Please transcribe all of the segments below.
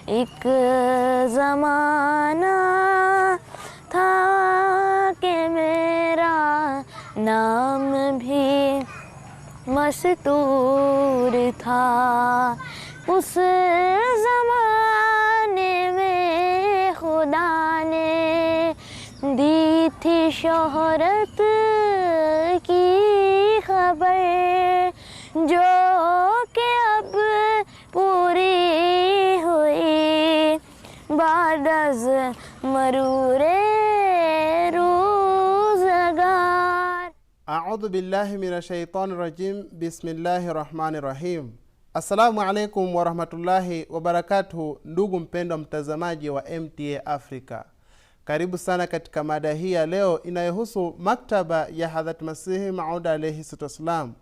एक ज़माना था कि मेरा नाम भी मस्तूर था। उस ज़माने में खुदा ने दी थी शोहरत की खबर, जो कि अब पूरी हुई बाद अज़ मरूरे रोज़गार। A'udhu billahi minash shaitani rajim. Bismillahir rahmanir rahim. Assalamu alaikum wa rahmatullahi wa barakatuhu. Ndugu mpendwa mtazamaji wa MTA Africa, karibu sana katika mada hii ya leo inayohusu maktaba ya Hadhrat Masihi Maud alayhi salam.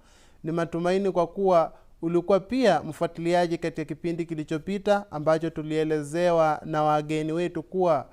Ni matumaini kwa kuwa ulikuwa pia mfuatiliaji katika kipindi kilichopita ambacho tulielezewa na wageni wetu kuwa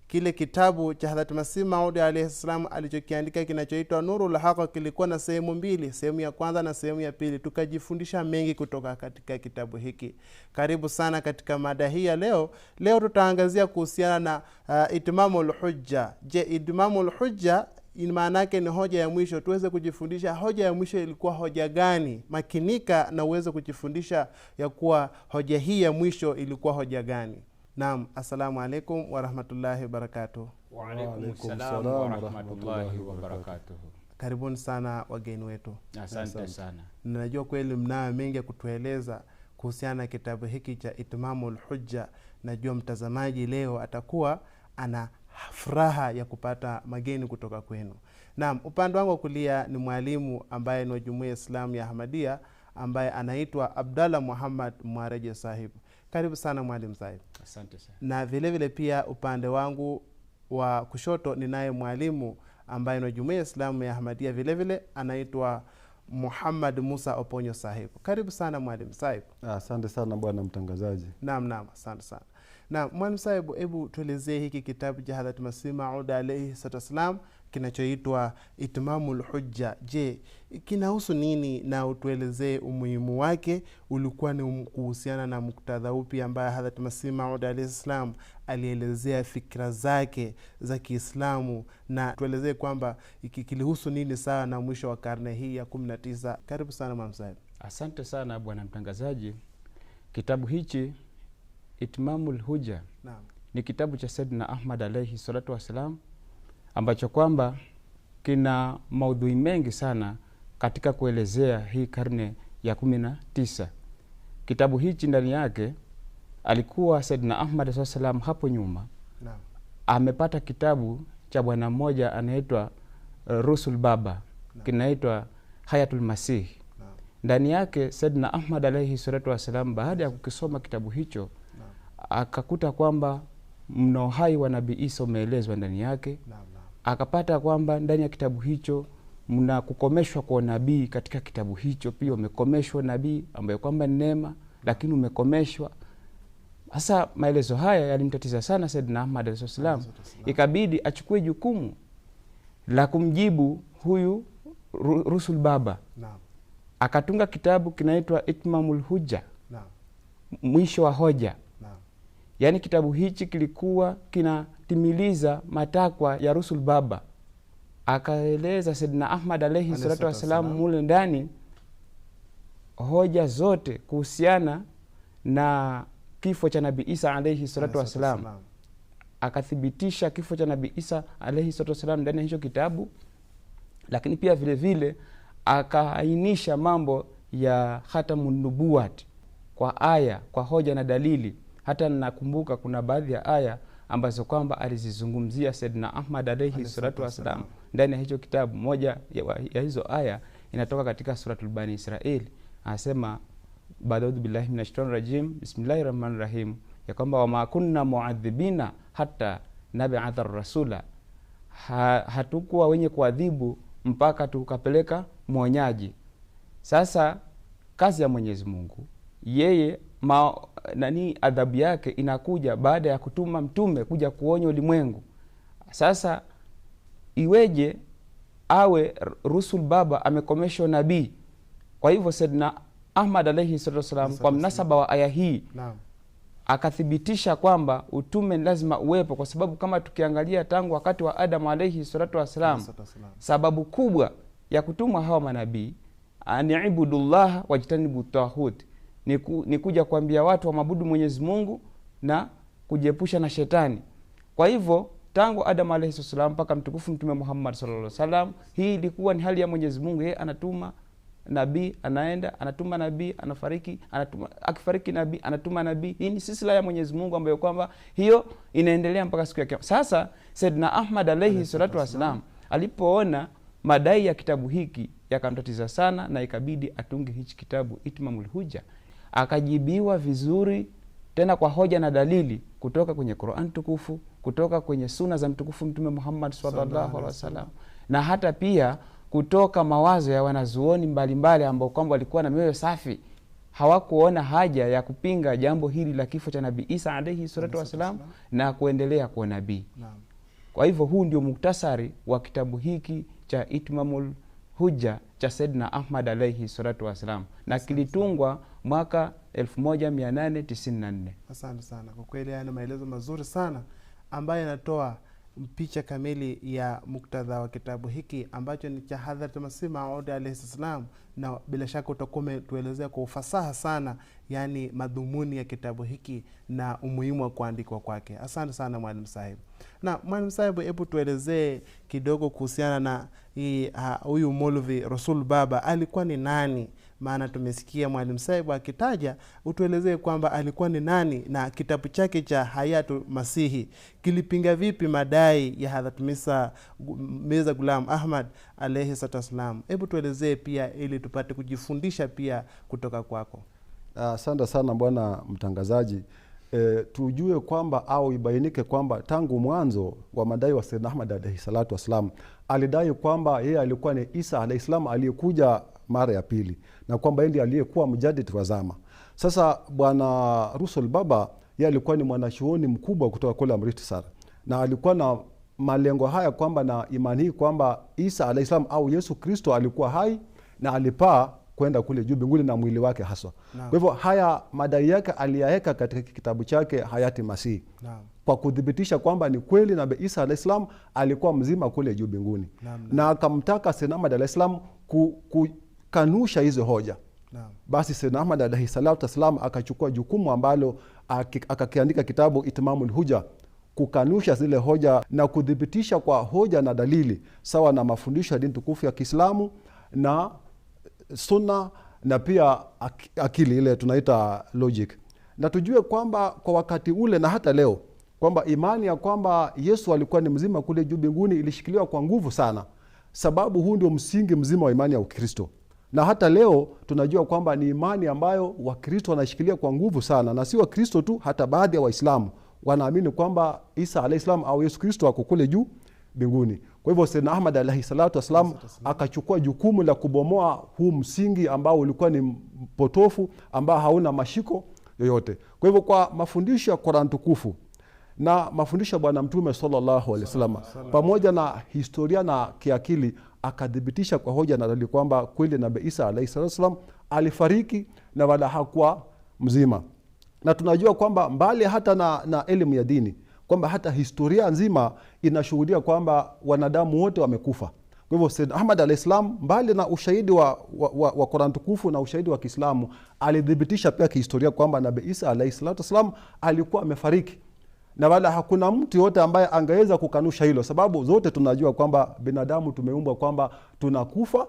kile kitabu cha Hadhrat Masihi Maud alayhi salam alichokiandika kinachoitwa Nurul Haq kilikuwa na sehemu mbili, sehemu ya kwanza na sehemu ya pili. Tukajifundisha mengi kutoka katika kitabu hiki. Karibu sana katika mada hii ya leo. Leo tutaangazia kuhusiana na itmamul hujja. Je, itmamul hujja maana yake ni hoja ya mwisho. Tuweze kujifundisha hoja ya mwisho ilikuwa hoja gani. Makinika na uweze kujifundisha ya kuwa hoja hii ya mwisho ilikuwa hoja gani. Naam, assalamu alaikum wa rahmatullahi wa barakatuh. Wa alaikum salam wa rahmatullahi wa barakatuh. Karibuni sana wageni wetu. Asante sana. Najua kweli mnao mengi ya kutueleza kuhusiana na kitabu hiki cha Itmamul Hujja. Najua mtazamaji leo atakuwa ana furaha ya kupata mageni kutoka kwenu. Naam, upande wangu kulia ni mwalimu ambaye ni wa Jumuiya Islamu ya Ahmadiyya ambaye anaitwa Abdallah Muhammad Mwareje Sahib. Karibu sana mwalimu Sahib. Asante sana. Na vile vile pia upande wangu wa kushoto ninaye mwalimu ambaye ni wa Jumuiya Islamu ya Ahmadiyya vile vile anaitwa Muhammad Musa Oponyo Sahib. Karibu sana mwalimu Sahib. Asante sana bwana mtangazaji. Naam, asante sana. Na mwalimu Sahib, hebu tuelezee hiki kitabu cha Hadhrat Masihi Maud alayhi salam kinachoitwa Itmamul Hujja. Je, kinahusu nini na utuelezee umuhimu wake? Ulikuwa ni kuhusiana na muktadha upi ambaye Hadhrat Masihi Maud alayhi salam alielezea fikra zake za Kiislamu, na tuelezee kwamba kilihusu nini sawa na mwisho wa karne hii ya 19. Karibu sana mwalimu Sahib. Asante sana bwana mtangazaji. Kitabu hichi Itmamul Hujja ni kitabu cha Sayyidina Ahmad alayhi salatu wasalam ambacho kwamba kina maudhui mengi sana katika kuelezea hii karne ya 19. Kitabu hichi ndani yake alikuwa Sayyidina Ahmad sallam hapo nyuma amepata kitabu cha bwana mmoja anaitwa Rusul Baba, kinaitwa Hayatul Masih. Ndani yake Sayyidina Ahmad alayhi salatu wasalam baada ya kukisoma kitabu hicho akakuta kwamba mno hai wa Nabii Isa umeelezwa ndani yake. Akapata kwamba ndani ya kitabu hicho mna kukomeshwa kwa nabii. Katika kitabu hicho pia umekomeshwa nabii ambaye kwamba ni neema, lakini umekomeshwa. Sasa maelezo haya yalimtatiza sana Sayyidina Ahmad alayhi salam. Ikabidi achukue jukumu la kumjibu huyu Rusul Baba. Akatunga kitabu kinaitwa Itmamul Hujja, mwisho wa hoja. Yaani kitabu hichi kilikuwa kinatimiliza matakwa ya Rusul Baba. Akaeleza Sayyidina Ahmad alayhi salatu wasalam mule ndani hoja zote kuhusiana na kifo cha Nabii Isa alayhi salatu wasalam. Akathibitisha kifo cha Nabii Isa alayhi salatu wasalam ndani ya hicho kitabu, lakini pia vile vile akaainisha mambo ya khatamun nubuwat kwa aya, kwa hoja na dalili. Hata nakumbuka kuna baadhi ya aya ambazo kwamba alizizungumzia Sayyidina Ahmad alayhi salatu wasalam ndani ya hicho kitabu. Moja ya hizo aya inatoka katika suratul Bani Israil. Anasema ba'udhu billahi minashaitanir rajim, bismillahir rahmanir rahim, ya kwamba wama kunna muadhibina hatta nab'atha rasula, hatukuwa wenye kuadhibu mpaka tukapeleka mwonyaji. Sasa kazi ya Mwenyezi Mungu, yeye adhabu yake inakuja baada ya kutuma mtume kuja kuonya ulimwengu. Sasa iweje awe Rusul Baba amekomeshwa nabii? Kwa hivyo Sayyidina Ahmad alayhi salatu wasalam kwa mnasaba wa aya hii akathibitisha kwamba utume lazima uwepo, kwa sababu kama tukiangalia tangu wakati wa Adam alayhi salatu wasalam, sababu kubwa ya kutumwa hawa manabii ani'budullaha wajtanibu tahut, ni kuja kuambia watu wa mabudu Mwenyezi Mungu na kujiepusha na shetani. Kwa hivyo tangu Adam alayhi salam mpaka mtukufu Mtume Muhammad sallallahu alaihi wasallam, hii ilikuwa ni hali ya Mwenyezi Mungu. Yeye anatuma nabii, anaenda, anatuma nabii, anafariki, anatuma, akifariki nabii, anatuma nabii. Hii ni silsila ya Mwenyezi Mungu ambayo kwamba hiyo inaendelea mpaka siku ya Kiyama. Sasa Saidna Ahmad alayhi salatu wasalam alipoona madai ya kitabu hiki yakamtatiza sana, na ikabidi atunge hichi kitabu Itmamul Hujja, akajibiwa vizuri tena kwa hoja na dalili kutoka kwenye Qur'an tukufu, kutoka kwenye sunna za mtukufu Mtume Muhammad sallallahu alaihi wasallam, na hata pia kutoka mawazo ya wanazuoni mbalimbali ambao kwamba walikuwa na mioyo safi, hawakuona haja ya kupinga jambo hili la kifo cha Nabii Isa alayhi salatu wasalam na kuendelea kuwa nabii. Kwa hivyo huu ndio muktasari wa kitabu hiki cha Itmamul Hujja cha Saidna Ahmad alayhi salatu wasalam, na kilitungwa mwaka 1894. Asante sana. Kwa kweli haya ni maelezo mazuri sana ambayo yanatoa picha kamili ya muktadha wa kitabu hiki ambacho ni cha Hadhrat Masih Maud alayhi salam, na bila shaka utakuwa tuelezea kwa ufasaha sana yani madhumuni ya kitabu hiki na umuhimu wa kuandikwa kwake. Asante sana Mwalimu Sahib. Na Mwalimu Sahib, hebu tuelezee kidogo kuhusiana na huyu Maulvi Rasul Baba alikuwa ni nani? Maana tumesikia Mwalimu Sahib akitaja, utuelezee kwamba alikuwa ni nani na kitabu chake cha Hayatu Masihi kilipinga vipi madai ya Hadhrat Mirza Ghulam Ahmad alayhi salam. Hebu tuelezee pia ili tupate kujifundisha pia kutoka kwako. Asante sana bwana mtangazaji. Tujue kwamba au ibainike kwamba tangu mwanzo wa madai wa Sayyidna Ahmad alayhi salatu wasalam, alidai kwamba yeye alikuwa ni Isa alayhi salam aliyekuja mara ya pili, na kwamba ndiye aliyekuwa mjadid wa zama. Sasa bwana Rasul Baba yeye alikuwa ni mwanachuoni mkubwa kutoka kule Amritsar, na alikuwa na malengo haya kwamba na imani hii kwamba Isa alayhi salam au Yesu Kristo alikuwa hai na alipaa kwenda kule juu mbinguni na mwili wake haswa. Kwa hivyo haya madai yake aliyaweka katika kitabu chake Hayati Masihi, kwa kudhibitisha kwamba ni kweli Nabii Isa alayhi salam alikuwa mzima kule juu mbinguni, na akamtaka Sayyidna Ahmad alayhi salam kukanusha hizo hoja. Basi Sayyidna Ahmad alayhi salatu wasalam akachukua jukumu ambalo akakiandika kitabu Itmamul Hujja, kukanusha zile hoja na kudhibitisha kwa hoja na dalili sawa na mafundisho ya dini tukufu ya Kiislamu na sunna, na pia akili ile tunaita logic. Na tujue kwamba kwa wakati ule na hata leo kwamba imani ya kwamba Yesu alikuwa ni mzima kule juu mbinguni ilishikiliwa kwa nguvu sana, sababu huu ndio msingi mzima wa imani ya Ukristo. Na hata leo tunajua kwamba ni imani ambayo Wakristo wanashikilia kwa nguvu sana, na si Wakristo tu, hata baadhi ya Waislamu wanaamini kwamba Isa alayhi salam au Yesu Kristo ako kule juu mbinguni. Kwa hivyo Sayyidna Ahmad alayhi salatu wasalam akachukua jukumu la kubomoa huu msingi ambao ulikuwa ni potofu, ambao hauna mashiko yoyote. Kwa hivyo kwa mafundisho ya Qur'an tukufu na mafundisho ya Bwana Mtume sallallahu alaihi wasallam pamoja na historia na kiakili, akadhibitisha kwa hoja na dalili kwamba kweli Nabii Isa alayhi salatu wasalam alifariki na wala hakuwa mzima. Na tunajua kwamba mbali hata na elimu ya dini, kwamba hata historia nzima inashuhudia kwamba wanadamu wote wamekufa. Kwa hivyo Sayyid Ahmad alayhi salam, mbali na ushahidi wa Qur'an tukufu na ushahidi wa Kiislamu, alidhibitisha pia kihistoria kwamba Nabii Isa alayhi salatu wasalam alikuwa amefariki, na wala hakuna mtu yote ambaye angeweza kukanusha hilo, sababu zote tunajua kwamba binadamu tumeumbwa kwamba tunakufa,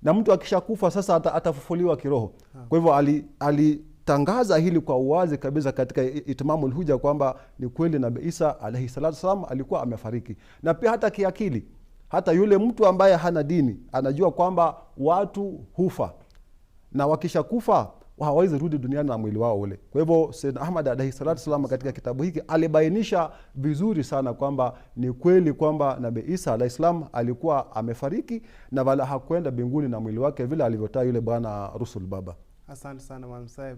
na mtu akishakufa sasa atafufuliwa kiroho. Kwa hivyo alitangaza hili kwa uwazi kabisa katika Itmamul Hujja kwamba ni kweli Nabii Isa alayhi salatu wasalam alikuwa amefariki. Na pia hata kiakili, hata yule mtu ambaye hana dini anajua kwamba watu hufa, na wakisha kufa hawawezi rudi duniani na mwili wao ule. Kwa hivyo Sayyid Ahmad alayhi salatu wasalam katika kitabu hiki alibainisha vizuri sana kwamba ni kweli kwamba Nabii Isa alayhi salam alikuwa amefariki na wala hakwenda mbinguni na mwili wake vile alivyotaa yule bwana Rasul Baba. Asante sana Mwalimu Saib.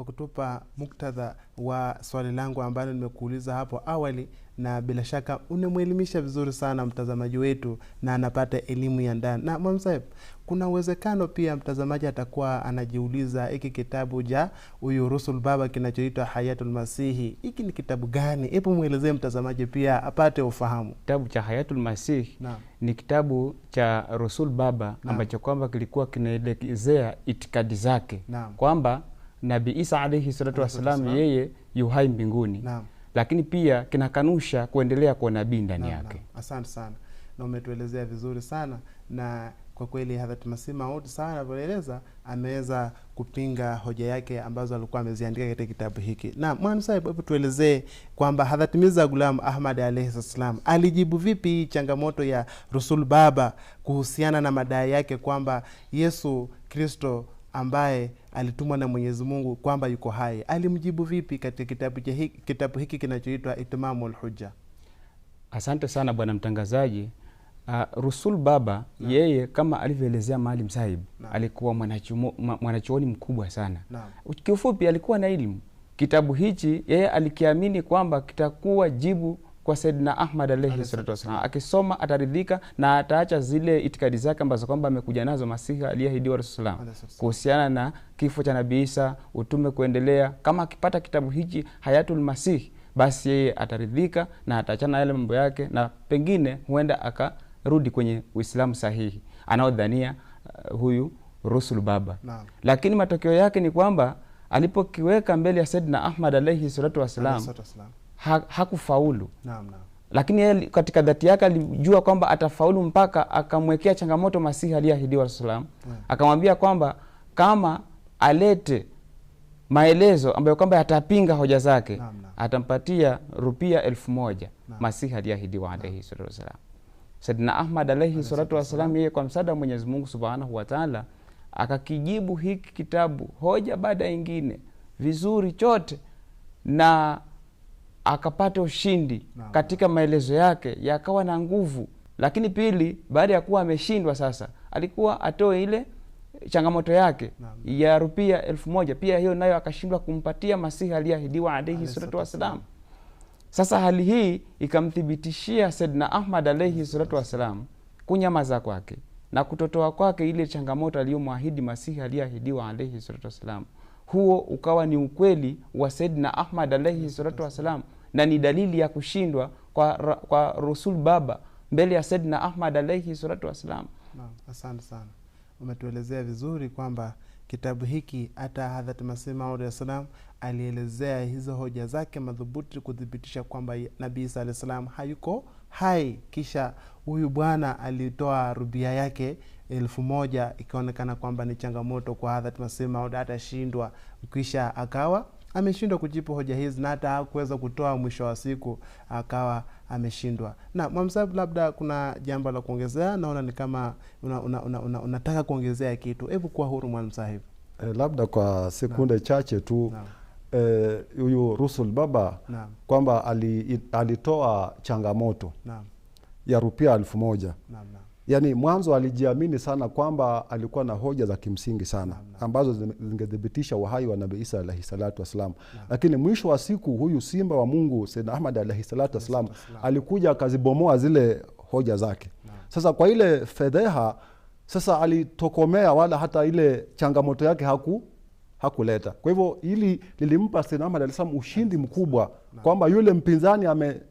kwa kutupa muktadha wa swali langu ambalo nimekuuliza hapo awali, na bila shaka unamuelimisha vizuri sana mtazamaji wetu na anapata elimu ya ndani. Na Mwalimu Saib, kuna uwezekano pia mtazamaji atakuwa anajiuliza hiki kitabu ja huyu Rusul Baba kinachoitwa Hayatul Masihi, hiki ni kitabu gani? Hebu muelezee mtazamaji pia apate ufahamu. Kitabu cha Hayatul Masihi ni kitabu cha Rusul Baba ambacho kwamba kilikuwa kinaelezea itikadi zake kwamba Nabii Isa alayhi salatu wasalam yeye yuhai mbinguni. Lakini pia kinakanusha kuendelea kwa nabii ndani yake. Asante sana. Na umetuelezea vizuri sana, na kwa kweli Hadhrat Masih Maud sana anavyoeleza ameweza kupinga hoja yake ambazo alikuwa ameziandika katika kitabu hiki. Na Mwalimu Saib, hebu tuelezee kwamba Hadhrat Mirza Ghulam Ahmad alayhi salam alijibu vipi changamoto ya Rusul Baba kuhusiana na madai yake kwamba Yesu Kristo ambaye alitumwa na Mwenyezi Mungu kwamba yuko hai. Alimjibu vipi katika kitabu hiki kinachoitwa Itmamul Hujja? Asante sana bwana mtangazaji. Rusul Baba yeye kama alivyoelezea Maalim Saib alikuwa mwanachuoni mkubwa sana. Kiufupi alikuwa na elimu. Kitabu hichi yeye alikiamini kwamba kitakuwa jibu kwa Saidina Ahmad alayhi salatu wasallam. Akisoma ataridhika na ataacha zile itikadi zake ambazo kwamba amekuja nazo Masihi aliyeahidiwa Rasulullah kuhusiana na kifo cha Nabii Isa, utume kuendelea. Kama akipata kitabu hichi Hayatul Masihi, basi yeye ataridhika na ataachana yale mambo yake, na pengine huenda akarudi kwenye Uislamu sahihi anaodhania huyu Rusul Baba. Lakini matokeo yake ni kwamba alipokiweka mbele ya Saidina Ahmad alayhi salatu wasallam hakufaulu. Lakini yeye katika dhati yake alijua kwamba atafaulu, mpaka akamwekea changamoto Masihi aliyeahidiwa Rasulullah. Akamwambia kwamba kama alete maelezo ambayo kwamba yatapinga hoja zake, atampatia rupia 1000 Masihi aliyeahidiwa alayhi salatu wasallam. Saidina Ahmad alayhi salatu wasallam yeye kwa msaada wa Mwenyezi Mungu Subhanahu wa Ta'ala akakijibu hiki kitabu hoja baada nyingine vizuri chote, na akapata ushindi katika maelezo yake, yakawa na nguvu. Lakini pili, baada ya kuwa ameshindwa sasa, alikuwa atoe ile changamoto yake ya rupia 1000, pia hiyo nayo akashindwa kumpatia Masihi aliyeahidiwa alayhi salatu wasalam. Sasa hali hii ikamthibitishia Saidina Ahmad alayhi salatu wasalam kunyamaza kwake na kutotoa kwake ile changamoto aliyomwahidi Masihi aliyeahidiwa alayhi salatu wasalam. Huo ukawa ni ukweli wa Saidina Ahmad alayhi salatu wasalam, na ni dalili ya kushindwa kwa Rusul Baba mbele ya Saidina Ahmad alayhi salatu wasalam. Asante sana. Umetuelezea vizuri kwamba kitabu hiki hata Hadhrat Masih Maud alayhi salam alielezea hizo hoja zake madhubuti kudhibitisha kwamba Nabii Isa alayhi salam hayuko hai. Kisha huyu bwana alitoa rubia yake 1000, ikaonekana kwamba ni changamoto kwa Hadhrat Masih Maud, atashindwa. Kisha akawa ameshindwa kujibu hoja hizi na hata hakuweza kutoa, mwisho wa siku akawa ameshindwa. Na Mwamsabu, labda kuna jambo la kuongezea? Naona ni kama unataka kuongezea kitu. Hebu kuwa huru Mwamsahibu. Labda kwa sekunde chache tu. Huyu Rusul Baba kwamba alitoa changamoto ya rupia 1000. Yani mwanzo alijiamini sana kwamba alikuwa na hoja za kimsingi sana ambazo zingedhibitisha uhai wa Nabii Isa alayhi salatu wasalam. Lakini mwisho wa siku huyu simba wa Mungu Sayyidina Ahmad alayhi salatu wasalam alikuja akazibomoa zile hoja zake. Sasa kwa ile fedheha sasa alitokomea, wala hata ile changamoto yake hakuleta. Kwa hivyo ili lilimpa Sayyidina Ahmad alayhi salam ushindi mkubwa kwamba yule mpinzani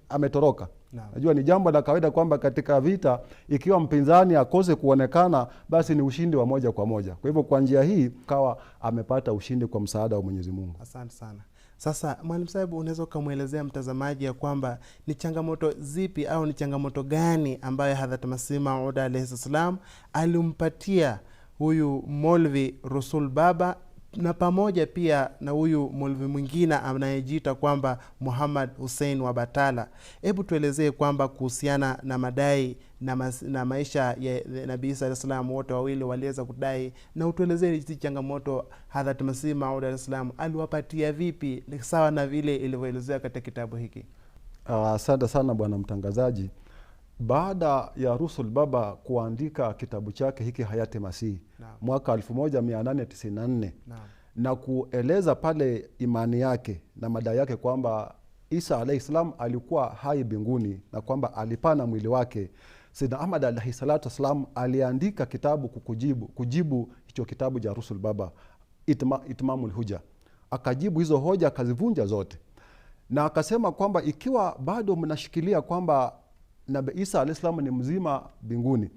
ametoroka. Najua ni jambo la kawaida kwamba katika vita ikiwa mpinzani akose kuonekana, basi ni ushindi wa moja kwa moja. Kwa hivyo kwa njia hii kawa amepata ushindi kwa msaada wa Mwenyezi Mungu. Asante sana. Sasa Mwalimu Sahibu, unaweza kumwelezea mtazamaji ya kwamba ni changamoto zipi au ni changamoto gani ambayo Hadhrat Masih Maud alayhi salam alimpatia huyu Molvi Rusul Baba, na pamoja pia na huyu Molvi mwingine anayejiita kwamba Muhammad Hussein wa Batala? Hebu tuelezee kwamba kuhusiana na madai na maisha ya Nabii Isa alayhi salam, wote wawili waliweza kudai, na utuelezee hizi changamoto Hadhrat Masih Maud alayhi salam aliwapatia vipi, sawa na vile ilivyoelezea katika kitabu hiki? Asante sana bwana mtangazaji. Baada ya Rusul Baba kuandika kitabu chake hiki Hayati Masihi mwaka 1894, na kueleza pale imani yake na madai yake kwamba Isa alayhi salam alikuwa hai mbinguni na kwamba alipana mwili wake, Sayyidna Ahmad alayhi salatu wasalam aliandika kitabu kujibu hicho kitabu cha Rusul Baba, Itmamul Hujja. Akajibu hizo hoja, akazivunja zote, na akasema kwamba ikiwa bado mnashikilia kwamba Nabii Isa alayhi salam ni mzima mbinguni,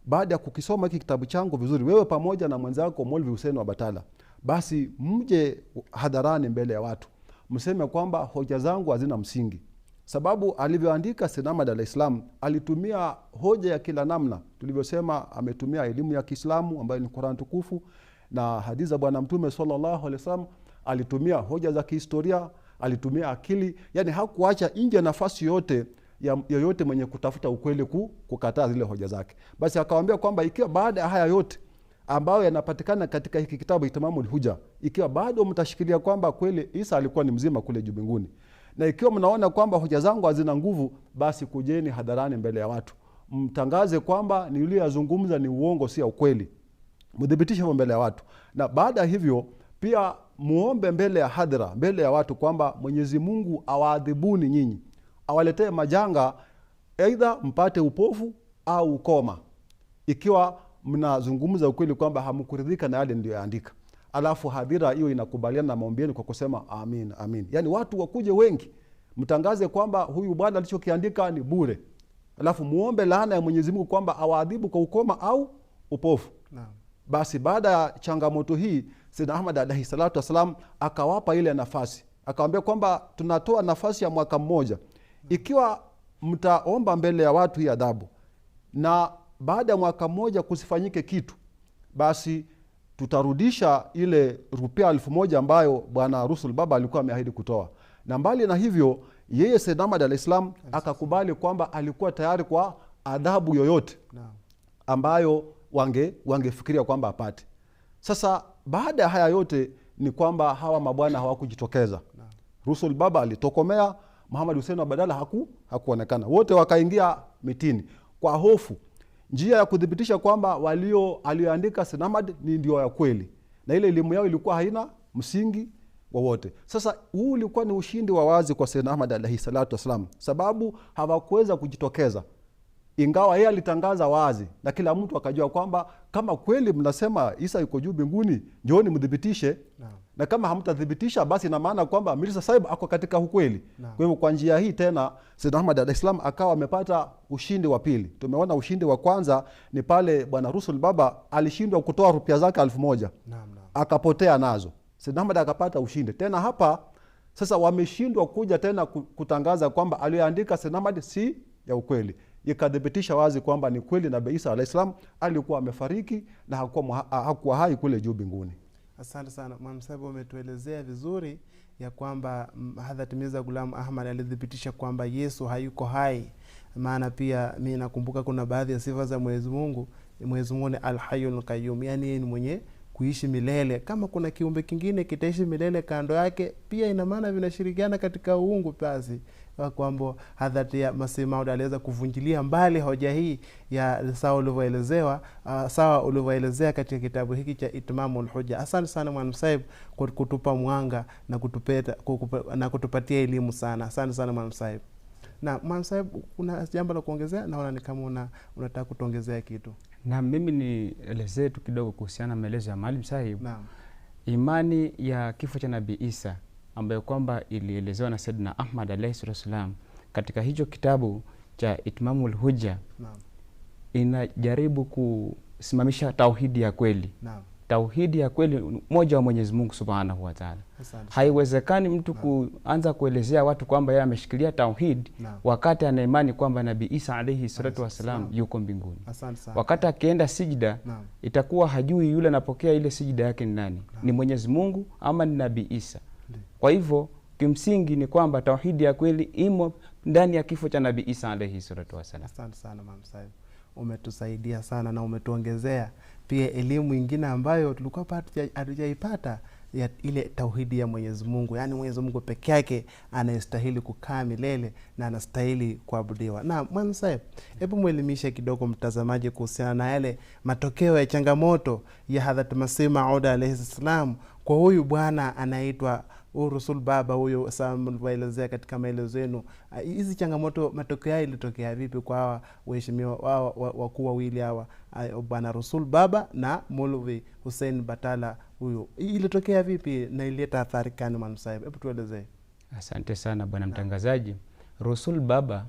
baada ya kukisoma hiki kitabu changu vizuri, wewe pamoja na mwenzako Maulvi Hussein wa Batala, basi mje hadharani mbele ya watu mseme kwamba hoja zangu hazina msingi. Sababu alivyoandika Sayyidna Ahmad alayhi salam alitumia hoja ya kila namna. Tulivyosema, ametumia elimu ya Kiislamu ambayo ni Qur'an tukufu na hadithi za Bwana Mtume sallallahu alaihi wasallam, alitumia hoja za kihistoria, alitumia akili, yani hakuacha nje nafasi yote ya yoyote mwenye kutafuta ukweli kukataa zile hoja zake. Basi akawaambia kwamba ikiwa baada ya haya yote ambayo yanapatikana katika hiki kitabu Itmamul Hujja, ikiwa bado mtashikilia kwamba kweli Isa alikuwa ni mzima kule juu mbinguni, na ikiwa mnaona kwamba hoja zangu hazina nguvu, basi kujeni hadharani mbele ya watu mtangaze kwamba ni yule yazungumza ni uongo, si ukweli, mdhibitishe mbele ya watu. Na baada ya hivyo pia muombe mbele ya hadhara, mbele ya watu, kwamba Mwenyezi Mungu awaadhibuni nyinyi, awaletee majanga, aidha mpate upofu au ukoma, ikiwa mnazungumza ukweli kwamba hamkuridhika na yale ndio yaandika. Alafu hadhira hiyo inakubaliana na maombi yenu kwa kusema amin, amin. Yani watu wakuje wengi, mtangaze kwamba huyu bwana alichokiandika ni bure. Alafu muombe laana ya Mwenyezi Mungu kwamba awaadhibu kwa ukoma au upofu. Naam. Basi baada ya changamoto hii, Sayyidna Ahmad alayhi salatu wasalam akawapa ile nafasi. Akawaambia kwamba tunatoa nafasi ya mwaka mmoja. Ikiwa mtaomba mbele ya watu hii adhabu, na baada ya mwaka mmoja kusifanyike kitu, basi tutarudisha ile rupia 1000 ambayo Bwana Rusul Baba alikuwa ameahidi kutoa. Na mbali na hivyo, yeye Sayyidna Ahmad alayhi salam akakubali kwamba alikuwa tayari kwa adhabu yoyote ambayo wangefikiria kwamba apate. Sasa baada ya haya yote ni kwamba hawa mabwana hawakujitokeza. Rusul Baba alitokomea, Muhammad Hussein wa Badala hakuonekana. Wote wakaingia mitini kwa hofu. Njia ya kudhibitisha kwamba alioandika Sayyidna Ahmad ni ndio ya kweli, na ile elimu yao ilikuwa haina msingi wowote. Sasa huu ulikuwa ni ushindi wa wazi kwa Sayyidna Ahmad alayhi salatu wasalam, sababu hawakuweza kujitokeza, ingawa yeye alitangaza wazi na kila mtu akajua kwamba kama kweli mnasema Isa yuko juu mbinguni, njooni mdhibitishe. Na kama hamtadhibitisha, basi ina maana kwamba Mirza Sahib ako katika ukweli. Kwa hivyo kwa njia hii tena Sayyidna Ahmad alayhi salam akawa amepata ushindi wa pili. Tumeona ushindi wa kwanza ni pale Bwana Rusul Baba alishindwa kutoa rupia zake 1000. Akapotea nazo. Sayyidna Ahmad akapata ushindi. Tena hapa sasa wameshindwa kuja tena kutangaza kwamba aliyoandika Sayyidna Ahmad si ya ukweli. Ikadhibitisha wazi kwamba ni kweli Nabii Isa alayhi salam alikuwa amefariki na hakuwa hai kule juu mbinguni. Asante sana Mwalimu Sahib, umetuelezea vizuri ya kwamba Hadhrat Mirza Ghulam Ahmad alithibitisha kwamba Yesu hayuko hai. Maana pia mimi nakumbuka kuna baadhi ya sifa za Mwenyezi Mungu. Mwenyezi Mungu ni Al-Hayyul Qayyum, yani yeye ni mwenye kuishi milele. Kama kuna kiumbe kingine kitaishi milele kando yake, pia ina maana vinashirikiana katika uungu. Basi kwamba Hadhrat Masih Maud aliweza kuvunjilia mbali hoja hii ya sawa ulivyoelezea katika kitabu hiki cha Itmamul Hujja. Asante sana Mwalimu Sahib kwa kutupa mwanga na kutupatia elimu sana. Asante sana Mwalimu Sahib. Na Mwalimu Sahib, kuna jambo la kuongezea? Naona ni kama unataka kutuongezea kitu. Na mimi nielezee tu kidogo kuhusiana na maelezo ya Mwalimu Sahib. Naam. Imani ya kifo cha Nabii Isa ambayo kwamba ilielezewa na Sayyidina Ahmad alayhi wasallam katika hicho kitabu cha Itmamul Hujja. Naam. Inajaribu kusimamisha tauhidi ya kweli. Naam. Tauhidi ya kweli moja wa Mwenyezi Mungu Subhanahu wa Ta'ala. Haiwezekani mtu kuanza kuelezea watu kwamba yeye ameshikilia tauhid wakati ana imani kwamba Nabii Isa alayhi salatu wasalam yuko mbinguni. Wakati akienda sijida itakuwa hajui yule anapokea ile sijida yake ni nani, ni Mwenyezi Mungu ama ni Nabii Isa. Kwa hivyo kimsingi ni kwamba tauhidi ya kweli imo ndani ya kifo cha Nabii Isa alayhi salatu wasalam. Asante sana Mwalimu Sahib, umetusaidia sana na umetuongezea pia elimu nyingine ambayo tulikuwa hatujaipata, ya ile tauhidi ya Mwenyezi Mungu. Yani Mwenyezi Mungu peke yake anastahili kukaa milele na anastahili kuabudiwa. Na Mwalimu Sahib, hebu muelimishe kidogo mtazamaji kuhusiana na yale matokeo ya changamoto ya Hadhrat Masih Maud alayhi salam kwa huyu bwana anaitwa Rasul Baba huyo, sawa mlivyoelezea katika maelezo yenu, hizi changamoto matokeo yao ilitokea vipi kwa hawa waheshimiwa wao wakuu wawili hawa, bwana Rasul Baba na Maulvi Hussein Batala huyo, ilitokea vipi na ilileta athari gani Mwalimu Sahib? Hebu tuelezee. Asante sana bwana mtangazaji. Rasul Baba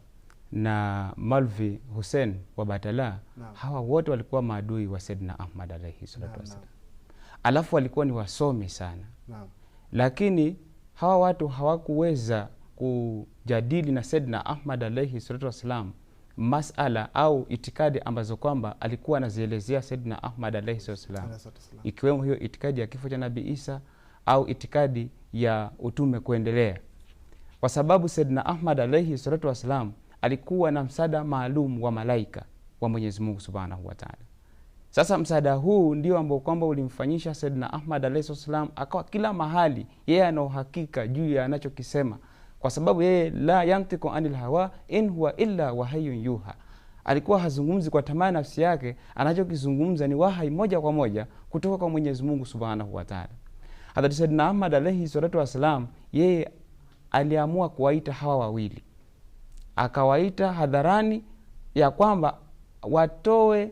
na Maulvi Hussein wa Batala, hawa wote walikuwa maadui wa Sayyidina Ahmad alayhi salatu wasallam. Alafu walikuwa ni wasomi sana. Lakini hawa watu hawakuweza kujadili na Sayyidina Ahmad alayhi salatu wasallam masala au itikadi ambazo kwamba alikuwa anazielezea Sayyidina Ahmad alayhi salatu wasallam, ikiwemo hiyo itikadi ya kifo cha Nabii Isa au itikadi ya utume kuendelea, kwa sababu Sayyidina Ahmad alayhi salatu wasallam alikuwa na msaada maalum wa malaika wa Mwenyezi Mungu Subhanahu wa Ta'ala. Sasa msaada huu ndio ambao kwamba ulimfanyisha Sayyidina Ahmad alayhi wasallam akawa kila mahali yeye ana uhakika juu ya anachokisema, kwa sababu yeye la yantiqu anil hawa in huwa illa wahyun yuha. Alikuwa hazungumzi kwa tamaa nafsi yake, anachokizungumza ni wahai moja kwa moja kutoka kwa Mwenyezi Mungu Subhanahu wa Ta'ala. Hata Sayyidina Ahmad alayhi salatu wasallam yeye aliamua kuwaita hawa wawili, akawaita hadharani ya kwamba watoe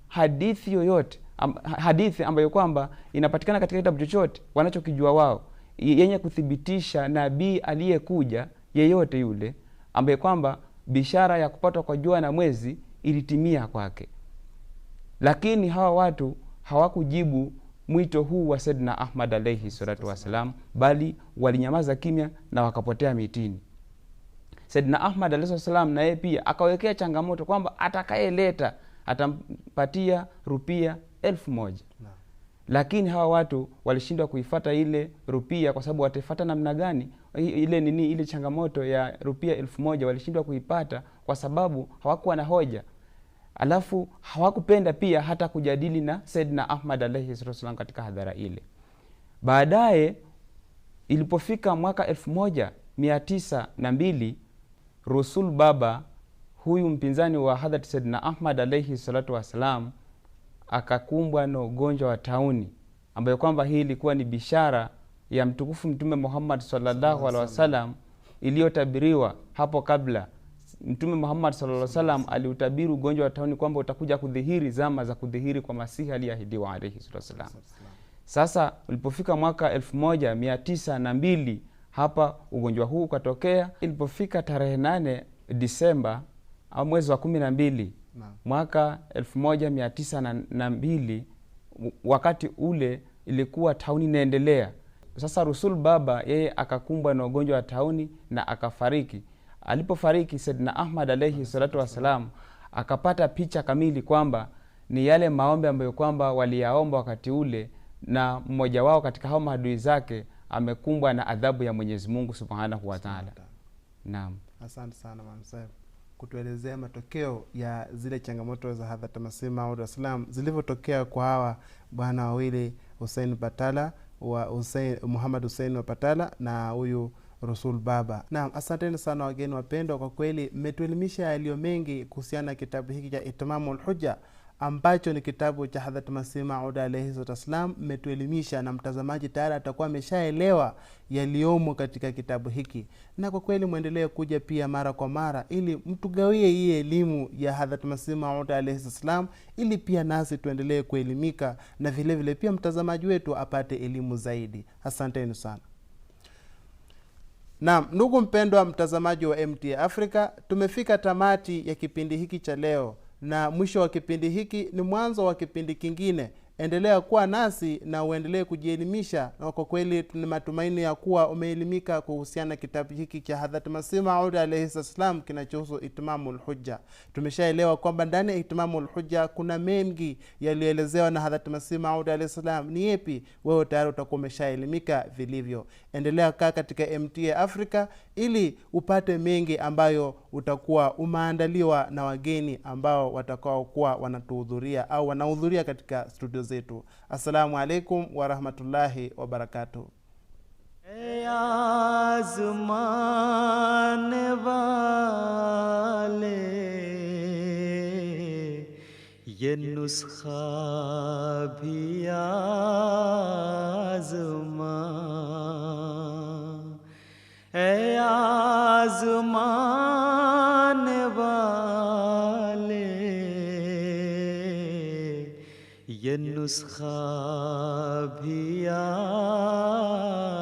hadithi yoyote, hadithi ambayo kwamba inapatikana katika kitabu chochote wanachokijua wao, yenye kuthibitisha nabii aliyekuja yeyote yule ambaye kwamba bishara ya kupatwa kwa jua na mwezi ilitimia kwake. Lakini hawa watu hawakujibu mwito huu wa Sayyidina Ahmad alayhi salatu wasalam, bali walinyamaza kimya na wakapotea mitini. Sayyidina Ahmad alayhi wasallam na yeye pia akawekea changamoto kwamba atakayeleta atampatia rupia 1000. Lakini hawa watu walishindwa kuifata ile rupia, kwa sababu watafuata namna gani ile changamoto ya rupia 1000 walishindwa kuipata kwa sababu hawakuwa na hoja. Alafu hawakupenda pia hata kujadili na Sayyidina Ahmad alayhi wasallam katika hadhara ile. Baadaye ilipofika mwaka 1902 Rasul Baba huyu mpinzani wa Hadhrat Sayyidina Ahmad alayhi salatu wasalam akakumbwa na ugonjwa wa tauni, ambayo kwamba hii ilikuwa ni bishara ya mtukufu Mtume Muhammad sallallahu alaihi wasallam iliyotabiriwa hapo kabla. Mtume Muhammad sallallahu alaihi wasallam aliutabiri ugonjwa wa tauni kwamba utakuja kudhihiri zama za kudhihiri kwa Masihi aliyeahidiwa alayhi wasallam. Sasa ulipofika mwaka 1902 hapa ugonjwa huu ukatokea. Ilipofika tarehe 8 Disemba au mwezi wa 12 mwaka 1902, wakati ule ilikuwa tauni inaendelea. Sasa Rasul Baba yeye akakumbwa na ugonjwa wa tauni na akafariki. Alipofariki Sayyidina Ahmad alayhi salatu wasalam akapata picha kamili kwamba ni yale maombi ambayo kwamba waliyaomba wakati ule, na mmoja wao katika hao maadui zake amekumbwa na adhabu ya Mwenyezi Mungu Subhanahu wa Ta'ala. Naam. Asante sana Mwalimu Sahib kutuelezea matokeo ya zile changamoto za Hadhrat Masih Maud Islam zilivyotokea kwa hawa bwana wawili Hussein Batala wa Muhammad Hussein wa Batala na huyu Rasul Baba. Naam, asanteni sana wageni wapendwa, kwa kweli mmetuelimisha yaliyo mengi kuhusiana na kitabu hiki cha Itmamul Hujja ambacho ni kitabu cha Hadhrat Masih Maud alayhi wasallam. Mmetuelimisha na mtazamaji tayari atakuwa ameshaelewa yaliyomo katika kitabu hiki, na kwa kweli muendelee kuja pia mara kwa mara ili mtugawie hii elimu ya Hadhrat Masih Maud alayhi wasallam, ili pia nasi tuendelee kuelimika na vile vile pia mtazamaji wetu apate elimu zaidi. Asanteni sana. Naam, ndugu mpendwa mtazamaji wa MTA Africa, tumefika tamati ya kipindi hiki cha leo, na mwisho wa kipindi hiki ni mwanzo wa kipindi kingine. Endelea kuwa nasi na uendelee kujielimisha, na kwa kweli tuna matumaini ya kuwa umeelimika kuhusiana na kitabu hiki cha Hadhrat Masih Maud alayhi salam kinachohusu Itmamul Hujja. Tumeshaelewa kwamba ndani ya Itmamul Hujja kuna mengi yaliyoelezewa na Hadhrat Masih Maud alayhi salam. Ni yapi? Wewe tayari utakuwa umeshaelimika vilivyo. Endelea kaa katika MTA Africa ili upate mengi ambayo utakuwa umeandaliwa na wageni ambao watakao kuwa wanatuhudhuria au wanahudhuria katika studio zetu. Assalamu alaikum wa rahmatullahi wa barakatuh. आज़मान वाले ये ये नुस्खा भी आज़मा, ऐ आज़माने वाले, ये नुस्खा भी आज़मा।